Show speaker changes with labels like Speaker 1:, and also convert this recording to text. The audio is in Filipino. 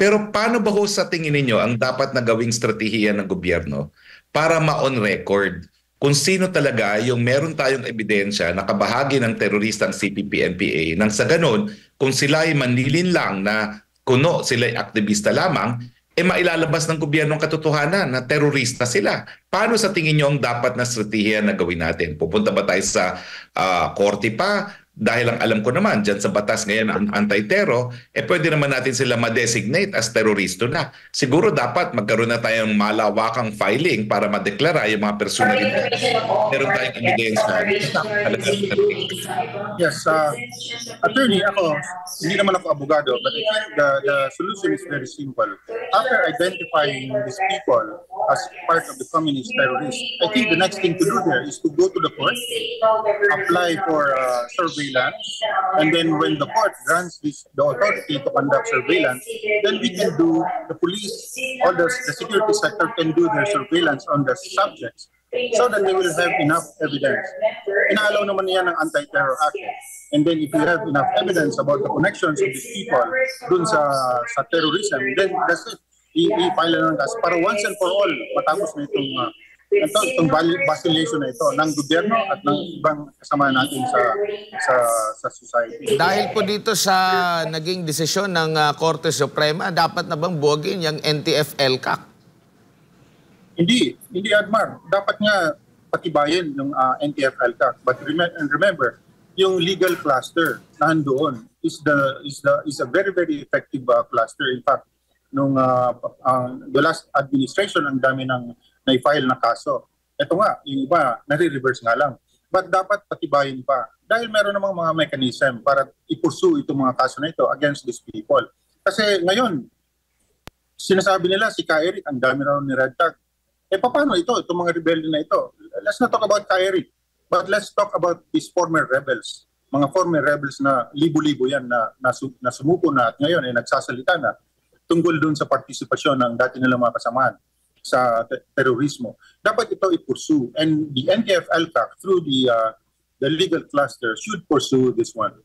Speaker 1: Pero paano ba ho sa tingin ninyo ang dapat na gawing strategiya ng gobyerno para ma-on record kung sino talaga yung meron tayong ebidensya na kabahagi ng teroristang CPP-NPA nang sa ganun, kung sila ay manlilin lang na kuno sila ay aktivista lamang, mailalabas ng gobyerno ang katotohanan na terorista sila. Paano sa tingin nyo ang dapat na strategiya na gawin natin? Pupunta ba tayo sa korte pa? Dahil ang alam ko naman, dyan sa batas ngayon ang anti-terror, pwede naman natin sila ma-designate as teroristo na. Siguro dapat magkaroon na tayong malawakang filing para madeklara yung mga personalidad. Meron tayong ebidensya.
Speaker 2: Yes, attorney, hindi naman ako abogado, but I think the solution is very simple. After identifying these people as part of the communist terrorists, I think the next thing to do there is to go to the court, apply for surveillance, and then when the court grants the authority to conduct surveillance, then we can do, the police or the security sector can do their surveillance on the subjects so that they will have enough evidence. Inaalaw naman niya ng Anti-Terror Act. And then if you have enough evidence about the connections of these people dun sa terrorism, then that's it. I-file na ng kaso para once and for all matapos na itong vacillation na ito ng gobyerno at ng ibang kasama natin sa society.
Speaker 3: Dahil po dito sa naging desisyon ng Korte Suprema, dapat na bang buwagin yung NTF-ELCAC? Hindi Admar. Dapat nga patibayin yung NTF-ELCAC. But remember, yung legal cluster na nandoon is a very, very effective cluster. In fact, nung the last administration, ang dami ng na-file na kaso. Ito nga, yung iba, nare-reverse nga lang. But dapat patibayin pa. Dahil meron namang mga mechanism para i-pursue itong mga kaso na ito against these people. Kasi ngayon, sinasabi nila si Ka-Eric, ang dami raw ni Red Tag. Paano ito? Itong mga rebelde na ito. Let's not talk about Ka-Eric, but let's talk about these former rebels. Mga former rebels na libo-libo yan na sumuko na at ngayon ay nagsasalita na tungkol dun sa partisipasyon ng dati nilang mga kasamahan sa terorismo. Dapat ito i-pursue, and the NTF-ELCAC through the legal cluster should pursue this one.